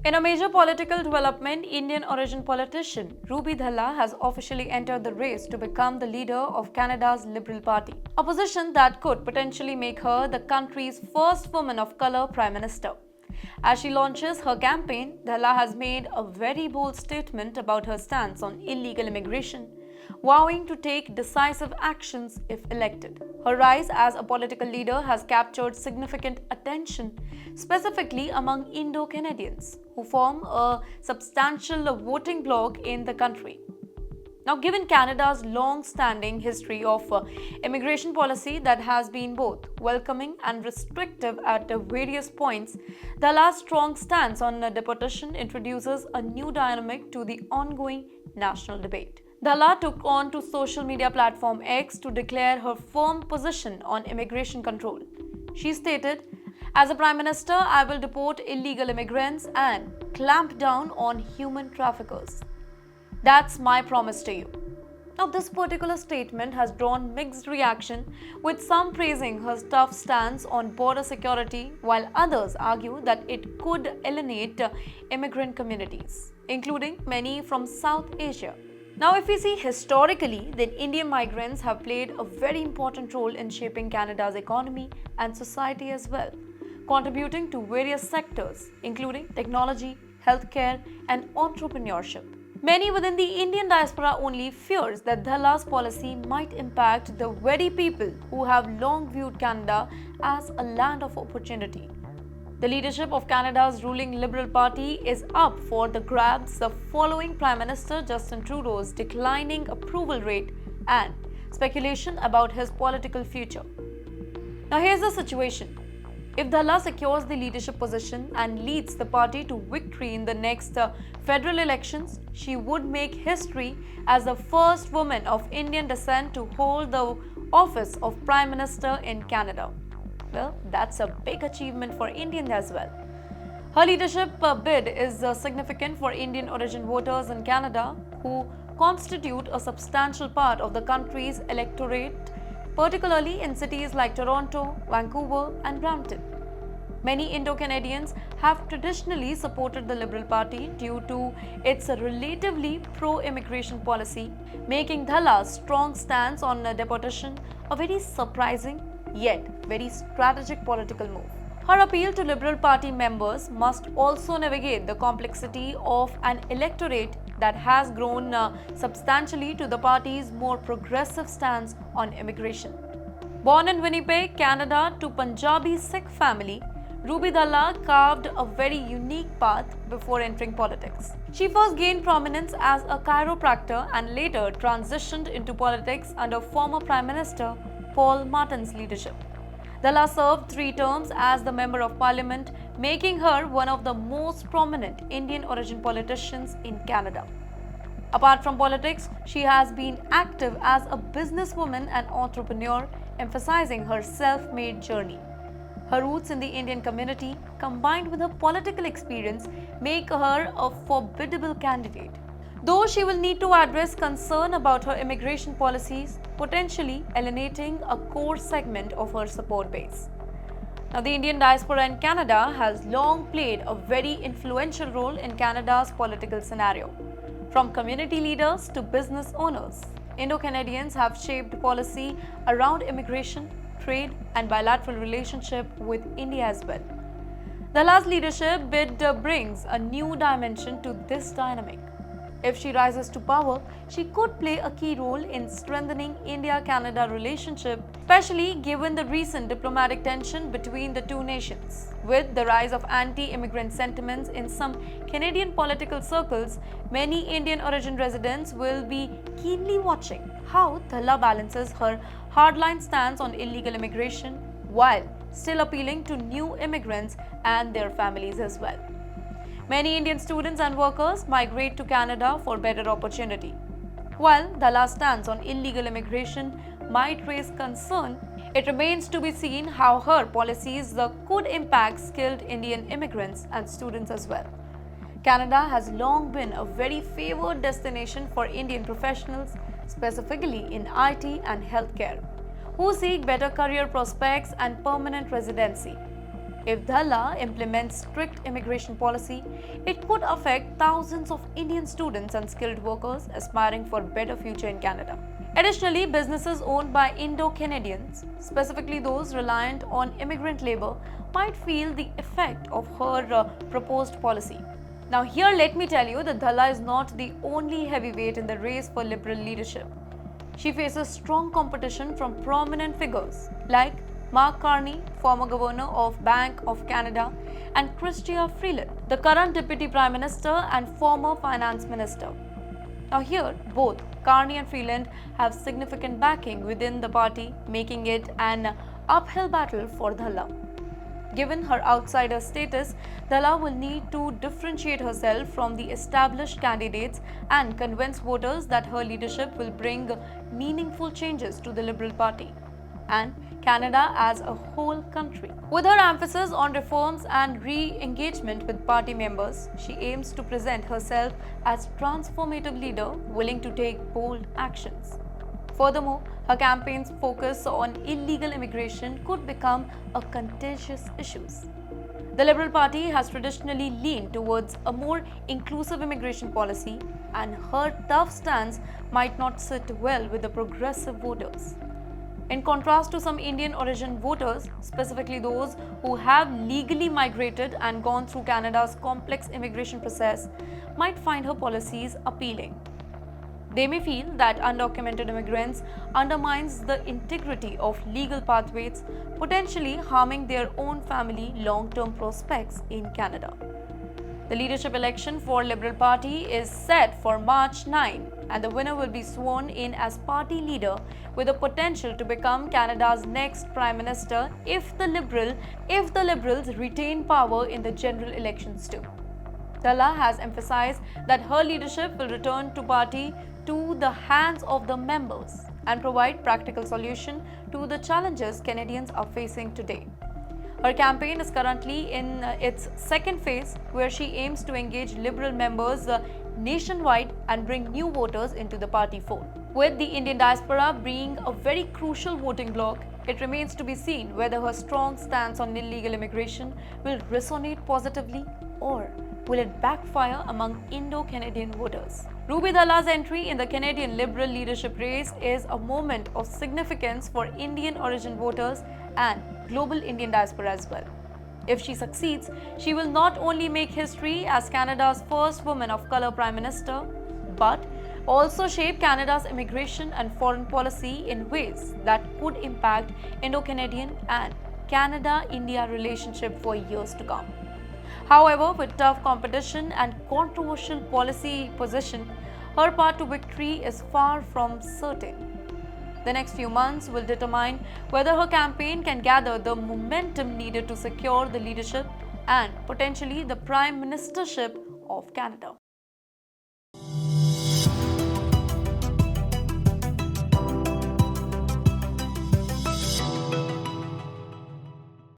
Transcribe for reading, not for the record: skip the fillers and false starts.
In a major political development, Indian origin politician Ruby Dhalla has officially entered the race to become the leader of Canada's Liberal Party, a position that could potentially make her the country's first woman of color Prime Minister. As she launches her campaign, Dhalla has made a very bold statement about her stance on illegal immigration, vowing to take decisive actions if elected. Her rise as a political leader has captured significant attention, specifically among Indo-Canadians, who form a substantial voting bloc in the country. Now, given Canada's long-standing history of immigration policy that has been both welcoming and restrictive at various points, Dhalla's strong stance on deportation introduces a new dynamic to the ongoing national debate. Dhalla took on to social media platform X to declare her firm position on immigration control. She stated, "As a Prime Minister, I will deport illegal immigrants and clamp down on human traffickers. That's my promise to you." Now, this particular statement has drawn mixed reaction, with some praising her tough stance on border security, while others argue that it could alienate immigrant communities, including many from South Asia. Now, if we see historically, then Indian migrants have played a very important role in shaping Canada's economy and society as well, contributing to various sectors, including technology, healthcare, and entrepreneurship. Many within the Indian diaspora only fears that Dhalla's policy might impact the very people who have long viewed Canada as a land of opportunity. The leadership of Canada's ruling Liberal Party is up for the grabs following Prime Minister Justin Trudeau's declining approval rate and speculation about his political future. Now, here's the situation. If Dhalla secures the leadership position and leads the party to victory in the next federal elections, she would make history as the first woman of Indian descent to hold the office of Prime Minister in Canada. Well, that's a big achievement for Indians as well. Her leadership bid is significant for Indian origin voters in Canada, who constitute a substantial part of the country's electorate, particularly in cities like Toronto, Vancouver, and Brampton. Many Indo-Canadians have traditionally supported the Liberal Party due to its relatively pro-immigration policy, making Dhalla's strong stance on deportation a very surprising yet very strategic political move. Her appeal to Liberal Party members must also navigate the complexity of an electorate that has grown substantially to the party's more progressive stance on immigration. Born in Winnipeg, Canada, to Punjabi Sikh family, Ruby Dhalla carved a very unique path before entering politics. She first gained prominence as a chiropractor and later transitioned into politics under former Prime Minister Paul Martin's leadership. Dhalla served 3 terms as the Member of Parliament, making her one of the most prominent Indian origin politicians in Canada. Apart from politics, she has been active as a businesswoman and entrepreneur, emphasizing her self-made journey. Her roots in the Indian community, combined with her political experience, make her a formidable candidate. Though she will need to address concern about her immigration policies, potentially alienating a core segment of her support base. Now, the Indian diaspora in Canada has long played a very influential role in Canada's political scenario. From community leaders to business owners, Indo-Canadians have shaped policy around immigration, trade, and bilateral relationship with India as well. Dhalla's leadership bid brings a new dimension to this dynamic. If she rises to power, she could play a key role in strengthening India-Canada relationship, especially given the recent diplomatic tension between the two nations. With the rise of anti-immigrant sentiments in some Canadian political circles, many Indian origin residents will be keenly watching how Dhalla balances her hardline stance on illegal immigration while still appealing to new immigrants and their families as well. Many Indian students and workers migrate to Canada for better opportunity. While Dhalla's stance on illegal immigration might raise concern, it remains to be seen how her policies could impact skilled Indian immigrants and students as well. Canada has long been a very favored destination for Indian professionals, specifically in IT and healthcare, who seek better career prospects and permanent residency. If Dhalla implements strict immigration policy, it could affect thousands of Indian students and skilled workers aspiring for a better future in Canada. Additionally, businesses owned by Indo-Canadians, specifically those reliant on immigrant labor, might feel the effect of her proposed policy. Now here let me tell you that Dhalla is not the only heavyweight in the race for Liberal leadership. She faces strong competition from prominent figures like Mark Carney, former governor of Bank of Canada, and Chrystia Freeland, the current Deputy Prime Minister and former Finance Minister. Now here, both Carney and Freeland have significant backing within the party, making it an uphill battle for Dhalla. Given her outsider status, Dhalla will need to differentiate herself from the established candidates and convince voters that her leadership will bring meaningful changes to the Liberal Party and Canada as a whole country. With her emphasis on reforms and re-engagement with party members, she aims to present herself as a transformative leader willing to take bold actions. Furthermore, her campaign's focus on illegal immigration could become a contentious issue. The Liberal Party has traditionally leaned towards a more inclusive immigration policy, and her tough stance might not sit well with the progressive voters. In contrast to some Indian origin voters, specifically those who have legally migrated and gone through Canada's complex immigration process, might find her policies appealing. They may feel that undocumented immigrants undermines the integrity of legal pathways, potentially harming their own family long-term prospects in Canada. The leadership election for Liberal Party is set for March 9, and the winner will be sworn in as party leader with the potential to become Canada's next Prime Minister if the Liberals retain power in the general elections too. Dhalla has emphasized that her leadership will return to party to the hands of the members and provide practical solution to the challenges Canadians are facing today. Her campaign is currently in its second phase, where she aims to engage Liberal members nationwide and bring new voters into the party fold. With the Indian diaspora being a very crucial voting bloc, it remains to be seen whether her strong stance on illegal immigration will resonate positively or will it backfire among Indo-Canadian voters. Ruby Dhalla's entry in the Canadian Liberal leadership race is a moment of significance for Indian origin voters and global Indian diaspora as well. If she succeeds, she will not only make history as Canada's first woman of color Prime Minister, but also shape Canada's immigration and foreign policy in ways that could impact Indo-Canadian and Canada-India relationship for years to come. However, with tough competition and controversial policy position, her path to victory is far from certain. The next few months will determine whether her campaign can gather the momentum needed to secure the leadership and potentially the Prime Ministership of Canada.